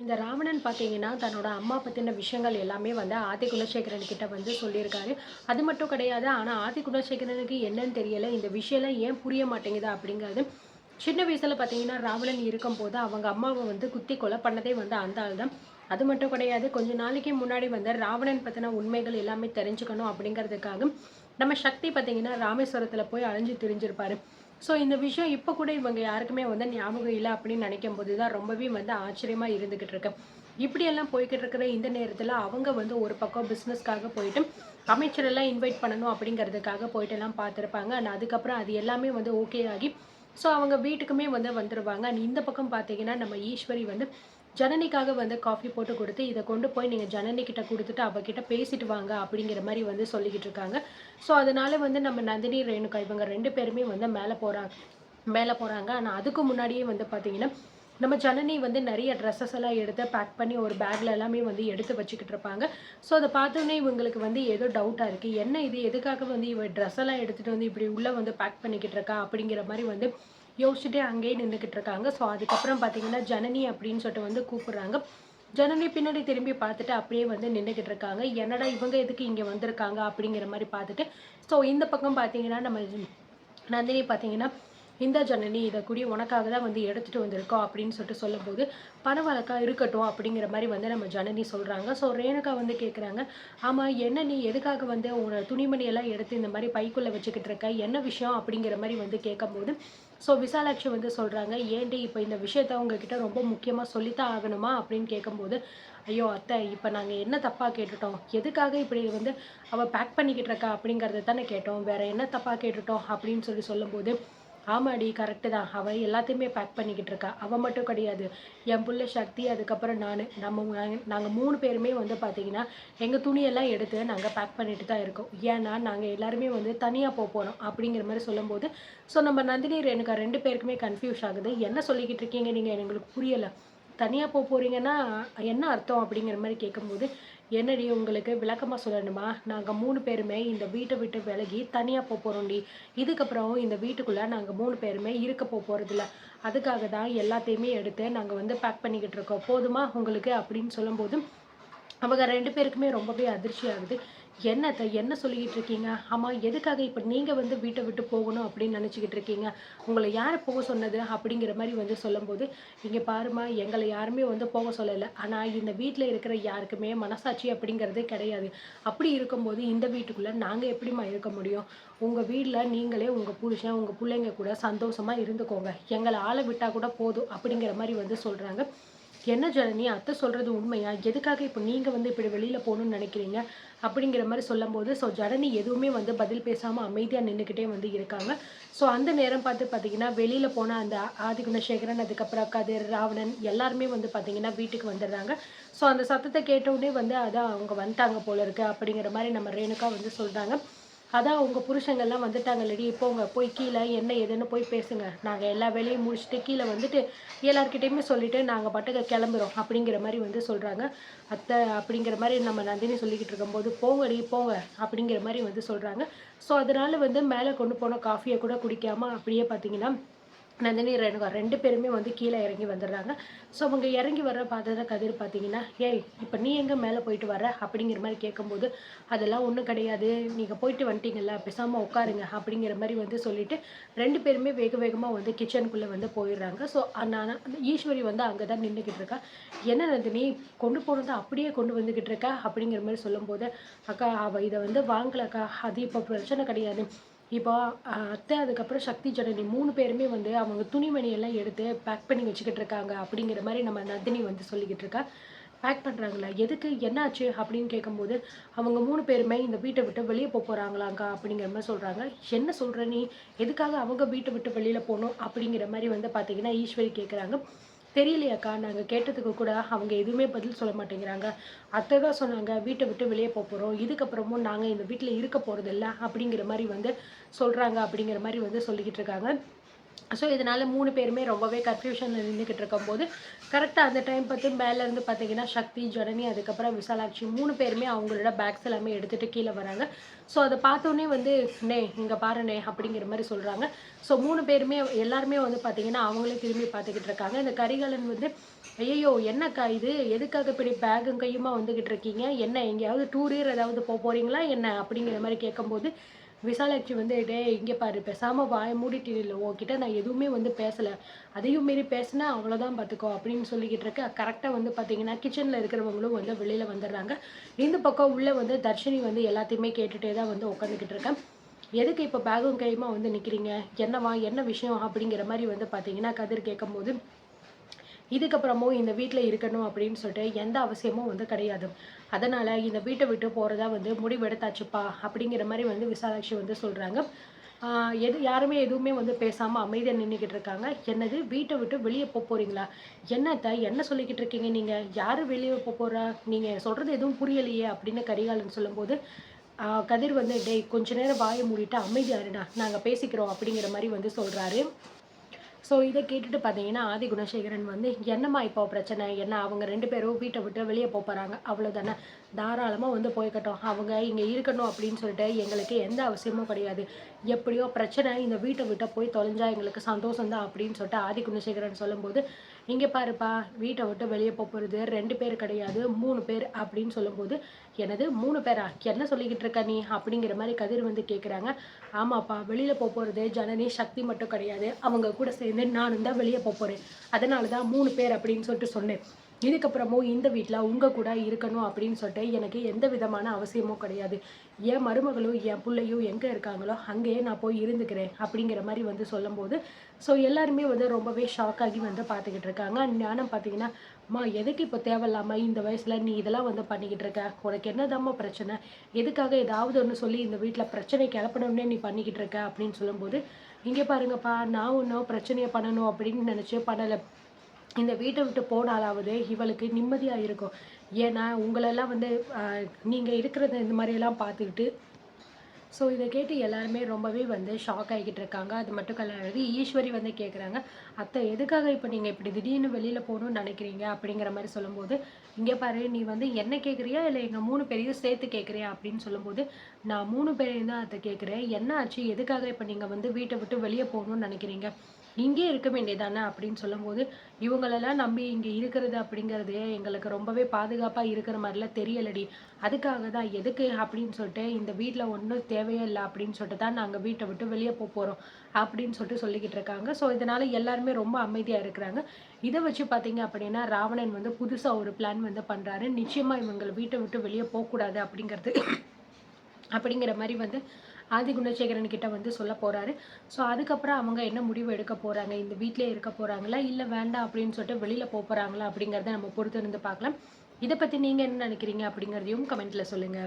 இந்த ராவணன் பார்த்தீங்கன்னா, தன்னோட அம்மா பத்தின விஷயங்கள் எல்லாமே வந்து ஆதி குலசேகரன் கிட்ட வந்து சொல்லியிருக்காரு. அது மட்டும் கிடையாது. ஆனா, ஆதி குலசேகரனுக்கு என்னன்னு தெரியல. இந்த விஷயம்லாம் ஏன் புரிய மாட்டேங்குது அப்படிங்கிறது. சின்ன வயசுல பார்த்தீங்கன்னா, ராவணன் இருக்கும்போது அவங்க அம்மாவ வந்து குத்தி கொலை பண்ணதே வந்து அந்த ஆள் தான். அது மட்டும் கிடையாது. கொஞ்ச நாளைக்கு முன்னாடி வந்து ராவணன் பத்தின உண்மைகள் எல்லாமே தெரிஞ்சுக்கணும் அப்படிங்கிறதுக்காக, நம்ம சக்தி பார்த்தீங்கன்னா, ராமேஸ்வரத்துல போய் அலைஞ்சு திரிஞ்சிருப்பாரு. ஸோ இந்த விஷயம் இப்ப கூட இவங்க யாருக்குமே வந்து ஞாபகம் இல்ல அப்படின்னு நினைக்கும்போது தான் ரொம்பவே வந்து ஆச்சரியமா இருந்துகிட்டு இருக்கு. இப்படியெல்லாம் போய்க்கிட்டு இருக்கிற இந்த நேரத்துல அவங்க வந்து ஒரு பக்கம் பிசினஸ்க்காக போயிட்டு அமைச்சரெல்லாம் இன்வைட் பண்ணணும் அப்படிங்கிறதுக்காக போயிட்டு எல்லாம் பார்த்துருப்பாங்க. அண்ட் அதுக்கப்புறம் அது எல்லாமே வந்து ஓகே ஆகி ஸோ அவங்க வீட்டுக்குமே வந்து வந்துருவாங்க. அண்ட் இந்த பக்கம் பார்த்தீங்கன்னா, நம்ம ஈஸ்வரி வந்து ஜனனிக்காக வந்து காஃபி போட்டு குடுத்து, "இத கொண்டு போய் நீங்க ஜனனி கிட்ட குடுத்துட்டு அவகிட்ட பேசிட்டு வாங்க" அப்படிங்கிற மாரி வந்து சொல்லிக்கிட்டு இருக்காங்க. ஸோ அதனால வந்து நம்ம நந்தினி, ரேணுகா இவங்க 2 பேருமே வந்து மேல போறாங்க. ஆனா அதுக்கு முன்னாடியே வந்து பார்த்தீங்கன்னா, நம்ம ஜனனி வந்து நெறைய ட்ரெஸ்ஸஸ் எல்லாம் எடுத்து பேக் பண்ணி ஒரு பேக்ல எல்லாமே வந்து எடுத்து வச்சுக்கிட்டு இருப்பாங்க. ஸோ அத பார்த்தோனே இவங்களுக்கு வந்து ஏதோ டவுட்டா இருக்கு. என்ன இது? எதுக்காக வந்து இவ ட்ரெஸ் எல்லாம் எடுத்துட்டு வந்து இப்படி உள்ள வந்து பேக் பண்ணிக்கிட்டு இருக்கா? அப்படிங்கிற மாரி வந்து யோசிச்சுட்டே அங்கேயே நின்னுக்கிட்டு இருக்காங்க. ஸோ அதுக்கப்புறம் பார்த்தீங்கன்னா, ஜனனி அப்படின்னு சொல்லிட்டு வந்து கூப்பிடுறாங்க. ஜனனி பின்னாடி திரும்பி பார்த்துட்டு அப்படியே வந்து நின்னுக்கிட்டு இருக்காங்க. என்னடா இவங்க எதுக்கு இங்க வந்திருக்காங்க? அப்படிங்கிற மாரி பார்த்துட்டு, ஸோ இந்த பக்கம் பார்த்தீங்கன்னா, நம்ம நந்தினி பார்த்தீங்கன்னா, "இந்தா ஜனனி இத குடி உனக்காக தான் வந்து எடுத்துட்டு வந்திருக்கோம்" அப்படின்னு சொல்லிட்டு சொல்லும்போது, "பரவால்லக்கா இருக்கட்டும்" அப்படிங்கிற மாரி வந்து நம்ம ஜனனி சொல்றாங்க. ஸோ ரேணுகா வந்து கேட்குறாங்க, "ஆமா என்ன நீ எதுக்காக வந்து உன்னோட துணிமணி எல்லாம் எடுத்து இந்த மாரி பைக்குள்ள வச்சுக்கிட்டு இருக்க? என்ன விஷயம்?" அப்படிங்கிற மாரி வந்து கேட்கும்போது, ஸோ விசாலாட்சி வந்து சொல்றாங்க, "ஏன்டி இப்ப இந்த விஷயத்த உங்ககிட்ட ரொம்ப முக்கியமா சொல்லித்தான் ஆகணுமா?" அப்படின்னு கேட்கும்போது, "ஐயோ! அத்தை இப்ப நாங்க என்ன தப்பா கேட்டுட்டோம்? எதுக்காக இப்படி வந்து அவ பேக் பண்ணிக்கிட்டு இருக்கா அப்படிங்கிறத தானே கேட்டோம். வேற என்ன தப்பா கேட்டுட்டோம்?" அப்படின்னு சொல்லும்போது, "ஆமாடி கரெக்ட்டு தான். அவ எல்லாத்தையுமே பேக் பண்ணிக்கிட்டு இருக்கா. அவ மட்டும் கிடையாது. என் புள்ள சக்தி, அதுக்கப்புறம் நானு. நாங்க 3 பேருமே வந்து பார்த்தீங்கன்னா, எங்க துணியெல்லாம் எடுத்து நாங்க பேக் பண்ணிட்டு தான் இருக்கோம். ஏன்னா, நாங்க எல்லாருமே வந்து தனியா போறோம்." அப்படிங்கிற மாரி சொல்லும்போது, ஸோ நம்ம நந்தினி, ரேணுகா 2 பேருக்குமே கன்ஃப்யூஸ் ஆகுது. "என்ன சொல்லிக்கிட்டு இருக்கீங்க நீங்க? எங்களுக்கு புரியல. தனியா போறீங்கன்னா என்ன அர்த்தம்?" அப்படிங்கிற மாரி கேட்கும்போது, "என்னடி உங்களுக்கு விளக்கமா சொல்லணுமா? நாங்க 3 பேருமே இந்த வீட்ட விட்டு விலகி தனியா போறோம்டி. இதுக்கப்புறம் இந்த வீட்டுக்குள்ள நாங்க 3 பேருமே இருக்க போறதில்ல. அதுக்காக தான் எல்லாத்தையுமே எடுத்து நாங்க வந்து பேக் பண்ணிக்கிட்டு இருக்கோம். போதுமா உங்களுக்கு?" அப்படின்னு சொல்லும்போது, அவங்க 2 பேருக்குமே ரொம்பவே அதிர்ச்சி ஆகுது. "என்ன அத்த என்ன சொல்லிக்கிட்டு இருக்கீங்க? ஆமா எதுக்காக இப்ப நீங்க வந்து வீட்ட விட்டு போகணும் அப்படின்னு நினைச்சுக்கிட்டு இருக்கீங்க? உங்கள யாரு போக சொன்னது?" அப்படிங்கிற மாரி வந்து சொல்லும்போது, "இங்க பாரும்மா எங்கள யாருமே வந்து போக சொல்லல. ஆனா இந்த வீட்ல இருக்கிற யாருக்குமே மனசாட்சி அப்படிங்கிறதே கிடையாது. அப்படி இருக்கும்போது இந்த வீட்டுக்குள்ள நாங்க எப்படிம்மா இருக்க முடியும்? உங்க வீட்ல நீங்களே உங்க புருஷன், உங்க புள்ளைங்க கூட சந்தோஷமா இருந்துக்கோங்க. எங்கள ஆள விட்டா கூட போதும்." அப்படிங்கிற மாரி வந்து சொல்றாங்க. "என்ன ஜனனி அத்தை சொல்றது உண்மையா? எதுக்காக இப்ப நீங்க வந்து இப்படி வெளியில போணும்னு நினைக்கிறீங்க?" அப்படிங்கிற மாரி சொல்லும்போது, ஸோ ஜனனி எதுவுமே வந்து பதில் பேசாம அமைதியா நின்னுக்கிட்டே வந்து இருக்காங்க. ஸோ அந்த நேரம் பார்த்து பார்த்தீங்கன்னா, வெளியில போன அந்த ஆதிகுணசேகரன், அதுக்கப்புறம் கதிர், ராவணன் எல்லாருமே வந்து பார்த்தீங்கன்னா, வீட்டுக்கு வந்துடுறாங்க. ஸோ அந்த சத்தத்த கேட்டவுடனே வந்து, "அதான் அவங்க வந்துட்டாங்க போல இருக்கு" அப்படிங்கிற மாரி நம்ம ரேணுகா வந்து சொல்றாங்க. "அதான் உங்க புருஷங்கள்லாம் வந்துட்டாங்கல்லடி, போங்க போய் கீழ என்ன ஏதுன்னு போய் பேசுங்க. நாங்க எல்லா வேலையும் முடிச்சுட்டு கீழ வந்துட்டு எல்லார்கிட்டயுமே சொல்லிட்டு நாங்க பாட்டுக்கு கிளம்புறோம்." அப்படிங்கிற மாரி வந்து சொல்றாங்க. "அத்தை" அப்படிங்கிற மாரி நம்ம நந்தினி சொல்லிக்கிட்டு இருக்கும்போது, "போங்கடி போங்க" அப்படிங்கிற மாரி வந்து சொல்றாங்க. ஸோ அதனால வந்து மேல கொண்டு போன காஃபிய கூட குடிக்காம அப்படியே பார்த்தீங்கன்னா, நந்தினி, ரேணுகா 2 பேருமே வந்து கீழ இறங்கி வந்துடுறாங்க. ஸோ அவங்க இறங்கி வர்ற பார்த்தத கதிர் பார்த்தீங்கன்னா, "ஏய்! இப்ப நீ எங்க மேல போயிட்டு வர்ற?" அப்படிங்கிற மாரி கேட்கும்போது, "அதெல்லாம் ஒண்ணும் கிடையாது. நீங்க போயிட்டு வந்துட்டீங்கல்ல, பேசாம உட்காருங்க." அப்படிங்கிற மாரி வந்து சொல்லிட்டு 2 பேருமே வேக வேகமா வந்து கிச்சனுக்குள்ள வந்து போயிடுறாங்க. ஸோ நானு ஈஸ்வரி வந்து அங்க தான் நின்னுகிட்டு இருக்கா. "என்ன நந்தினி கொண்டு போனத அப்படியே கொண்டு வந்துகிட்டு இருக்க?" அப்படிங்கிற மாரி சொல்லும்போது, "அக்கா அவ இத வந்து வாங்கலக்கா. அது இப்ப பிரச்சனை கிடையாது. இப்போ அத்தை அதுக்கப்புறம் சக்தி, ஜனனி 3 பேருமே வந்து அவங்க துணிமணி எல்லாம் எடுத்து பேக் பண்ணி வச்சுக்கிட்டு இருக்காங்க." அப்படிங்கிற மாரி நம்ம நந்தினி வந்து சொல்லிக்கிட்டு இருக்கா. "பேக் பண்றாங்களா? எதுக்கு? என்னாச்சு?" அப்படின்னு கேட்கும்போது, "அவங்க 3 பேருமே இந்த வீட்ட விட்டு வெளிய போறாங்களாங்க்கா." அப்படிங்கிற மாரி சொல்றாங்க. "என்ன சொல்ற நீ? எதுக்காக அவங்க வீட்ட விட்டு வெளியில போணும்?" அப்படிங்கிற மாரி வந்து பார்த்தீங்கன்னா, ஈஸ்வரி கேட்குறாங்க. "தெரியலையேக்கா. நாங்க கேட்டதுக்கு கூட அவங்க எதுவுமே பதில் சொல்ல மாட்டேங்கிறாங்க. அத்தை தான் சொன்னாங்க, வீட்ட விட்டு வெளிய போறோம். இதுக்கப்புறமும் நாங்க இந்த வீட்ல இருக்க போறதில்ல." அப்படிங்கிற மாரி வந்து சொல்றாங்க அப்படிங்கிற மாரி வந்து சொல்லிக்கிட்டு இருக்காங்க. ஸோ இதனால 3 பேருமே ரொம்பவே கன்ஃப்யூஷன்ல நின்னுக்கிட்டு இருக்கும்போது, கரெக்ட்டா அந்த டைம் பார்த்து மேலேருந்து பார்த்தீங்கன்னா, சக்தி, ஜனனி அதுக்கப்புறம் விசாலாட்சி 3 பேருமே அவங்களோட பேக்ஸ் எல்லாமே எடுத்துட்டு கீழ வராங்க. ஸோ அத பார்த்தோனே வந்து, "அண்ணே இங்க பாருண்ணே" அப்படிங்கிற மாரி சொல்றாங்க. ஸோ 3 பேருமே எல்லாருமே வந்து பார்த்தீங்கன்னா, அவங்களே திரும்பி பார்த்துக்கிட்டு இருக்காங்க. இந்த கரிகாலன் வந்து, "ஐயய்யோ! என்னக்கா இது? எதுக்காக இப்படி பேக்கும் கையுமா வந்துகிட்டு இருக்கீங்க? என்ன எங்கேயாவது டூர் ஏதாவது போறீங்களா என்ன?" அப்படிங்கிற மாரி கேட்கும்போது, விசாலாட்சி வந்து, "டேய் இங்க பாரு பேசாம வாய மூடிட்டு நில்லு. உன்கிட்ட நான் எதுவுமே வந்து பேசல. அதையும் மீறி பேசினா அவ்வளோதான் பார்த்துக்கோ" அப்படின்னு சொல்லிக்கிட்டு இருக்க. கரெக்ட்டா வந்து பார்த்தீங்கன்னா, கிச்சன்ல இருக்கிறவங்களும் வந்து வெளியில வந்துடுறாங்க. இந்த பக்கம் உள்ள வந்து தர்ஷினி வந்து எல்லாத்தையுமே கேட்டுட்டே தான் வந்து உட்காந்துக்கிட்டு இருக்கா. "எதுக்கு இப்ப பேகும் கையுமா வந்து நிக்கிறீங்க? என்னவா? என்ன விஷயம்?" அப்படிங்கிற மாரி வந்து பார்த்தீங்கன்னா, கதிர் கேட்கும்போது, இதுக்கப்புறமும் இந்த வீட்ல இருக்கணும் அப்படின்னு சொல்லிட்டு எந்த அவசியமும் வந்து கிடையாது. அதனால இந்த வீட்ட விட்டு போறதா வந்து முடிவெடுத்தாச்சுப்பா அப்படிங்கிற மாரி வந்து விசாலாட்சி வந்து சொல்றாங்க. ஆ யாருமே எதுவுமே வந்து பேசாம அமைதியா நின்னுகிட்டு இருக்காங்க. "என்னது வீட்ட விட்டு வெளிய போறீங்களா? என்ன அத்த என்ன சொல்லிக்கிட்டு இருக்கீங்க நீங்க? யாரு வெளிய போறா? நீங்க சொல்றது எதுவும் புரியலையே" அப்படின்னு கரிகாலன் சொல்லும்போது, கதிர் வந்து, "டேய் கொஞ்ச நேரம் வாய மூடிட்டு அமைதியா இருடா. நாங்க பேசிக்கிறோம்" அப்படிங்கிற மாரி வந்து சொல்றாரு. ஸோ இத கேட்டுட்டு பார்த்தீங்கன்னா, ஆதி குணசேகரன் வந்து, "என்னம்மா இப்போ பிரச்சனை? என்ன அவங்க 2 பேரும் வீட்ட விட்டு வெளிய போறாங்க. அவ்வளோதானே. தாராளமா வந்து போய்க்கட்டும். அவங்க இங்க இருக்கணும் அப்படின்னு சொல்லிட்டு எங்களுக்கு எந்த அவசியமும் கிடையாது. எப்படியோ பிரச்சனை இந்த வீட்ட விட்டு போய் தொலைஞ்சா எங்களுக்கு சந்தோஷம் தான்" அப்படின்னு சொல்லிட்டு ஆதி குணசேகரன் சொல்லும்போது, "இங்க பாருப்பா, வீட்ட விட்டு வெளிய போறது 2 பேர் கிடையாது, 3 பேர்" அப்படின்னு சொல்லும்போது, "என்னது 3 பேரா? என்ன சொல்லிக்கிட்டு இருக்க நீ?" அப்படிங்கிற மாரி கதிர் வந்து கேட்குறாங்க. "ஆமாப்பா, வெளியில போறது ஜனனி, சக்தி மட்டும் கிடையாது. அவங்க கூட சேர்ந்து நானும் தான் வெளிய போப்போறேன். அதனால தான் 3 பேர் அப்படின்னு சொல்லிட்டு சொன்னேன். இதுக்கப்புறமும் இந்த வீட்ல உங்க கூட இருக்கணும் அப்படின்னு சொல்லிட்டு எனக்கு எந்த விதமான அவசியமும் கிடையாது. என் மருமகளும், என் புள்ளையும் எங்க இருக்காங்களோ, அங்கேயே நான் போய் இருந்துக்கிறேன்." அப்படிங்கிற மாரி வந்து சொல்லும்போது, ஸோ எல்லாருமே வந்து ரொம்பவே ஷாக் ஆகி வந்து பார்த்துக்கிட்டு இருக்காங்க. ஞானம் பார்த்தீங்கன்னா, "அம்மா எதுக்கு இப்போ தேவையில்லாம இந்த வயசுல நீ இதெல்லாம் வந்து பண்ணிக்கிட்டு இருக்க? உனக்கு என்னதாம்மா பிரச்சனை? எதுக்காக ஏதாவது ஒண்ணு சொல்லி இந்த வீட்ல பிரச்சனை கிளப்பணும்னே நீ பண்ணிக்கிட்டு இருக்க?" அப்படின்னு சொல்லும்போது, "இங்க பாருங்கப்பா, நான் ஒண்ணும் பிரச்சனைய பண்ணணும் அப்படின்னு நினைச்சு பண்ணல. இந்த வீட்ட விட்டு போனாலாவது இவளுக்கு நிம்மதியா இருக்கும். ஏன்னா உங்களெல்லாம் வந்து அ நீங்க இருக்கிறத இந்த மாரியெல்லாம் பார்த்துக்கிட்டு." ஸோ இத கேட்டு எல்லாருமே ரொம்பவே வந்து ஷாக் ஆகிக்கிட்டு இருக்காங்க. அது மட்டும் கிடையாது. ஈஸ்வரி வந்து கேட்குறாங்க, "அத்தை எதுக்காக இப்ப நீங்க இப்படி திடீர்னு வெளியில போணும்னு நினைக்கிறீங்க?" அப்படிங்கிற மாரி சொல்லும்போது, "இங்க பாரு நீ வந்து என்ன கேட்குறியா? இல்ல எங்க 3 பேரையும் சேர்த்து கேட்குறியா?" அப்படின்னு சொல்லும்போது, "நான் 3 பேரையும் தான் அத்தை கேட்கிறேன். என்ன ஆச்சு? எதுக்காக இப்ப நீங்க வந்து வீட்ட விட்டு வெளிய போணும்னு நினைக்கிறீங்க? இங்கேயே இருக்க வேண்டியதானே?" அப்படின்னு சொல்லும்போது, "இவங்களெல்லாம் நம்பி இங்க இருக்கிறது அப்படிங்கிறது எங்களுக்கு ரொம்பவே பாதுகாப்பா இருக்கிற மாரிலாம் தெரியலடி. அதுக்காக தான் எதுக்கு அப்படின்னு சொல்லிட்டு இந்த வீட்ல ஒண்ணும் தேவையே இல்ல அப்படின்னு சொல்லிட்டு தான் நாங்க வீட்ட விட்டு வெளிய போறோம்." அப்படின்னு சொல்லிட்டு சொல்லிக்கிட்டு இருக்காங்க. ஸோ இதனால எல்லாருமே ரொம்ப அமைதியா இருக்கிறாங்க. இத வச்சு பார்த்தீங்க அப்படின்னா, ராவணன் வந்து புதுசா ஒரு பிளான் வந்து பண்றாரு. நிச்சயமா இவங்கள வீட்ட விட்டு வெளிய போக்கூடாது அப்படிங்கிற மாரி வந்து ஆதி குணசேகரன் கிட்ட வந்து சொல்லப் போறாரு. ஸோ அதுக்கப்புறம் அவங்க என்ன முடிவு எடுக்க போறாங்க? இந்த வீட்லயே இருக்க போறாங்களா? இல்ல வேண்டாம் அப்படின்னு சொல்லிட்டு வெளியில போறாங்களா? அப்படிங்கிறத நம்ம பொறுத்திருந்து பார்க்கலாம். இத பத்தி நீங்க என்ன நினைக்கிறீங்க? அப்படிங்கிறதையும் கமெண்ட்ல சொல்லுங்க.